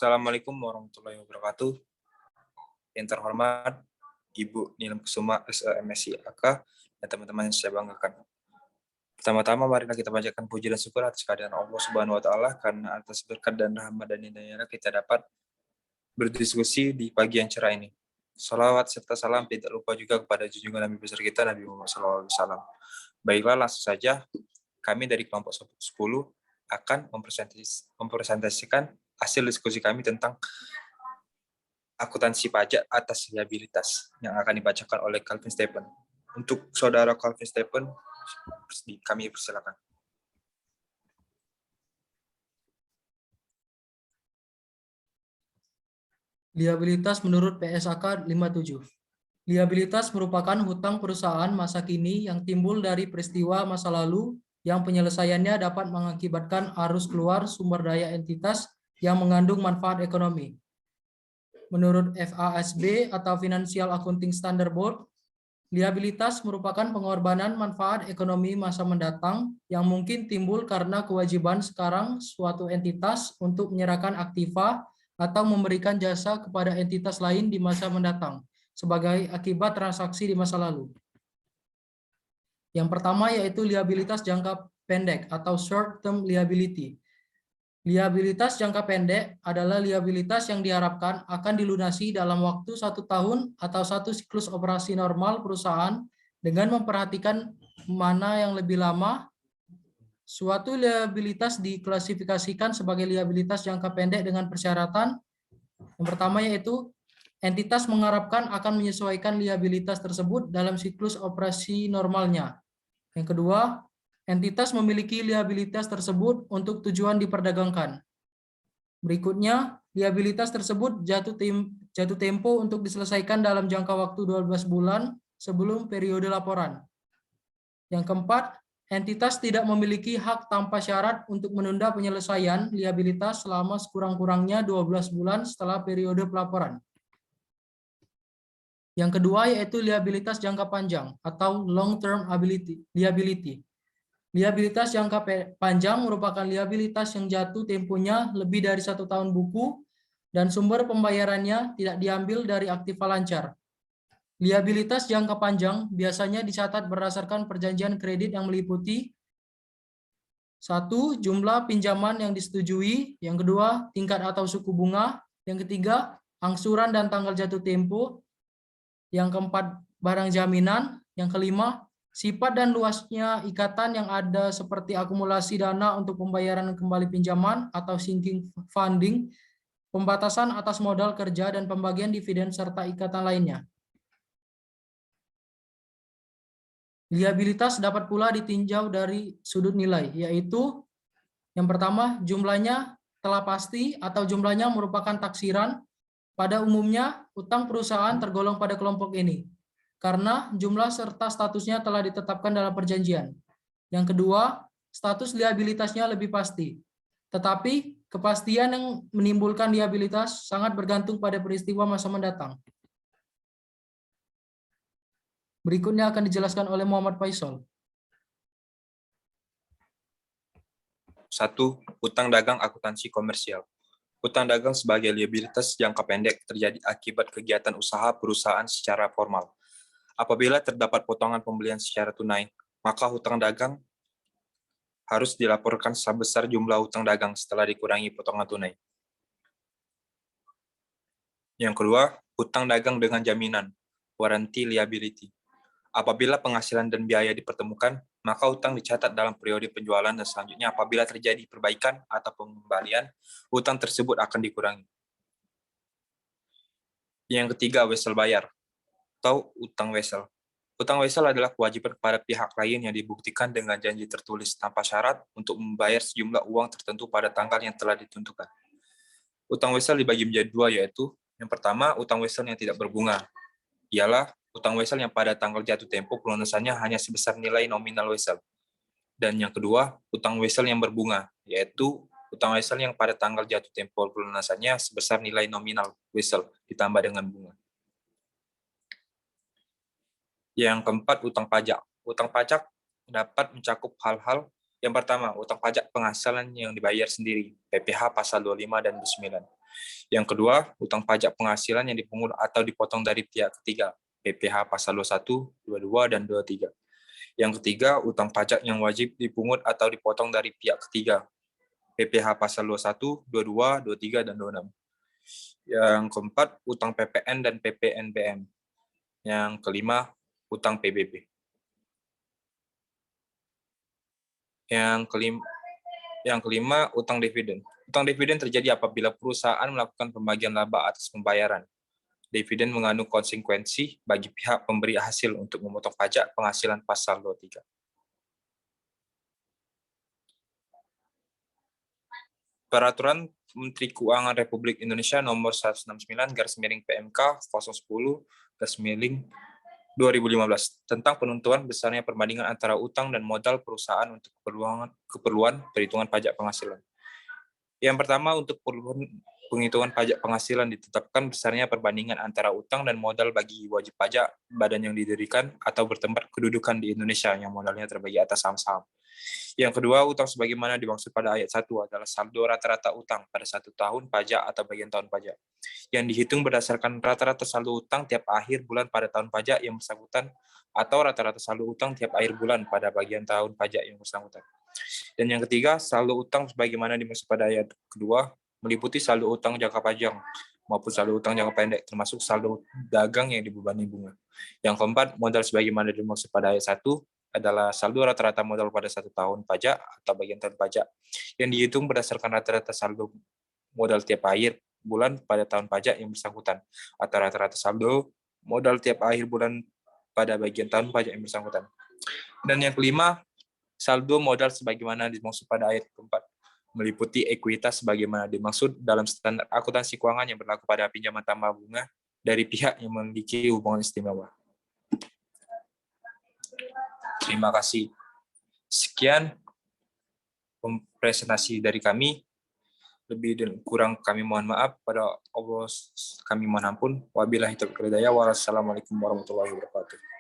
Assalamualaikum warahmatullahi wabarakatuh. Yang terhormat Ibu Nilam Kusuma SMSI AK dan teman-teman yang saya banggakan. Pertama-tama marilah kita panjatkan puji dan syukur atas kehadiran Allah Subhanahu wa taala karena atas berkat dan rahmat dan hidayahnya kita dapat berdiskusi di pagi yang cerah ini. Salawat serta salam tidak lupa juga kepada junjungan Nabi besar kita Nabi Muhammad SAW. Baiklah, langsung saja kami dari kelompok 10 akan mempresentasikan hasil diskusi kami tentang akuntansi pajak atas liabilitas yang akan dibacakan oleh Calvin Stephen. Untuk saudara Calvin Stephen, kami persilakan. Liabilitas menurut PSAK 57. Liabilitas merupakan hutang perusahaan masa kini yang timbul dari peristiwa masa lalu yang penyelesaiannya dapat mengakibatkan arus keluar sumber daya entitas yang mengandung manfaat ekonomi. Menurut FASB atau Financial Accounting Standard Board, liabilitas merupakan pengorbanan manfaat ekonomi masa mendatang yang mungkin timbul karena kewajiban sekarang suatu entitas untuk menyerahkan aktiva atau memberikan jasa kepada entitas lain di masa mendatang sebagai akibat transaksi di masa lalu. Yang pertama yaitu liabilitas jangka pendek atau short term liability. Liabilitas jangka pendek adalah liabilitas yang diharapkan akan dilunasi dalam waktu 1 tahun atau 1 siklus operasi normal perusahaan dengan memperhatikan mana yang lebih lama. Suatu liabilitas diklasifikasikan sebagai liabilitas jangka pendek dengan persyaratan. Yang pertama yaitu entitas mengharapkan akan menyesuaikan liabilitas tersebut dalam siklus operasi normalnya. Yang kedua, entitas memiliki liabilitas tersebut untuk tujuan diperdagangkan. Berikutnya, liabilitas tersebut jatuh tempo untuk diselesaikan dalam jangka waktu 12 bulan sebelum periode laporan. Yang keempat, entitas tidak memiliki hak tanpa syarat untuk menunda penyelesaian liabilitas selama sekurang-kurangnya 12 bulan setelah periode pelaporan. Yang kedua yaitu liabilitas jangka panjang atau long term liability. Liabilitas jangka panjang merupakan liabilitas yang jatuh temponya lebih dari 1 tahun buku dan sumber pembayarannya tidak diambil dari aktiva lancar. Liabilitas jangka panjang biasanya dicatat berdasarkan perjanjian kredit yang meliputi 1. Jumlah pinjaman yang disetujui, yang kedua tingkat atau suku bunga, yang ketiga angsuran dan tanggal jatuh tempo, yang keempat barang jaminan, yang kelima sifat dan luasnya ikatan yang ada seperti akumulasi dana untuk pembayaran kembali pinjaman atau sinking funding, pembatasan atas modal kerja dan pembagian dividen serta ikatan lainnya. Liabilitas dapat pula ditinjau dari sudut nilai, yaitu yang pertama jumlahnya telah pasti atau jumlahnya merupakan taksiran. Pada umumnya, utang perusahaan tergolong pada kelompok ini, karena jumlah serta statusnya telah ditetapkan dalam perjanjian. Yang kedua, status liabilitasnya lebih pasti. Tetapi, kepastian yang menimbulkan liabilitas sangat bergantung pada peristiwa masa mendatang. Berikutnya akan dijelaskan oleh Muhammad Faisal. 1. Utang dagang akuntansi komersial. Utang dagang sebagai liabilitas jangka pendek terjadi akibat kegiatan usaha perusahaan secara formal. Apabila terdapat potongan pembelian secara tunai, maka hutang dagang harus dilaporkan sebesar jumlah hutang dagang setelah dikurangi potongan tunai. Yang kedua, hutang dagang dengan jaminan, warranty liability. Apabila penghasilan dan biaya dipertemukan, maka hutang dicatat dalam periode penjualan dan selanjutnya apabila terjadi perbaikan atau pengembalian, hutang tersebut akan dikurangi. Yang ketiga, wesel bayar atau utang wesel. Utang wesel adalah kewajiban kepada pihak lain yang dibuktikan dengan janji tertulis tanpa syarat untuk membayar sejumlah uang tertentu pada tanggal yang telah ditentukan. Utang wesel dibagi menjadi 2, yaitu yang pertama, utang wesel yang tidak berbunga. Ialah utang wesel yang pada tanggal jatuh tempo pelunasannya hanya sebesar nilai nominal wesel. Dan yang kedua, utang wesel yang berbunga, yaitu utang wesel yang pada tanggal jatuh tempo pelunasannya sebesar nilai nominal wesel ditambah dengan bunga. Yang keempat, utang pajak. Utang pajak dapat mencakup hal-hal. Yang pertama, utang pajak penghasilan yang dibayar sendiri, PPh pasal 25 dan 29. Yang kedua, utang pajak penghasilan yang dipungut atau dipotong dari pihak ketiga, PPh pasal 21, 22, dan 23. Yang ketiga, utang pajak yang wajib dipungut atau dipotong dari pihak ketiga, PPh pasal 21, 22, 23, dan 26. Yang keempat, utang PPN dan PPNBM. Yang kelima, utang PBB. Yang kelima, utang dividen. Utang dividen terjadi apabila perusahaan melakukan pembagian laba atas pembayaran. Dividen mengandung konsekuensi bagi pihak pemberi hasil untuk memotong pajak penghasilan pasal 23. Peraturan Menteri Keuangan Republik Indonesia nomor 169/PMK 010/2015 tentang penentuan besarnya perbandingan antara utang dan modal perusahaan untuk keperluan perhitungan pajak penghasilan. Yang pertama, untuk penghitungan pajak penghasilan ditetapkan besarnya perbandingan antara utang dan modal bagi wajib pajak badan yang didirikan atau bertempat kedudukan di Indonesia yang modalnya terbagi atas saham-saham. Yang kedua, utang sebagaimana dimaksud pada ayat 1 adalah saldo rata-rata utang pada 1 tahun pajak atau bagian tahun pajak, yang dihitung berdasarkan rata-rata saldo utang tiap akhir bulan pada tahun pajak yang bersangkutan atau rata-rata saldo utang tiap akhir bulan pada bagian tahun pajak yang bersangkutan. Dan yang ketiga, saldo utang sebagaimana dimaksud pada ayat kedua meliputi saldo utang jangka panjang maupun saldo utang jangka pendek, termasuk saldo dagang yang dibebani bunga. Yang keempat, modal sebagaimana dimaksud pada ayat 1 adalah saldo rata-rata modal pada 1 tahun pajak atau bagian tahun pajak yang dihitung berdasarkan rata-rata saldo modal tiap akhir bulan pada tahun pajak yang bersangkutan atau rata-rata saldo modal tiap akhir bulan pada bagian tahun pajak yang bersangkutan. Dan yang kelima, saldo modal sebagaimana dimaksud pada ayat keempat meliputi ekuitas sebagaimana dimaksud dalam standar akuntansi keuangan yang berlaku pada pinjaman tambah bunga dari pihak yang memiliki hubungan istimewa. Terima kasih. Sekian presentasi dari kami. Lebih dan kurang kami mohon maaf. Pada Allah kami mohon ampun. Wabillahi taufiq wal hidayah. Wassalamualaikum warahmatullahi wabarakatuh.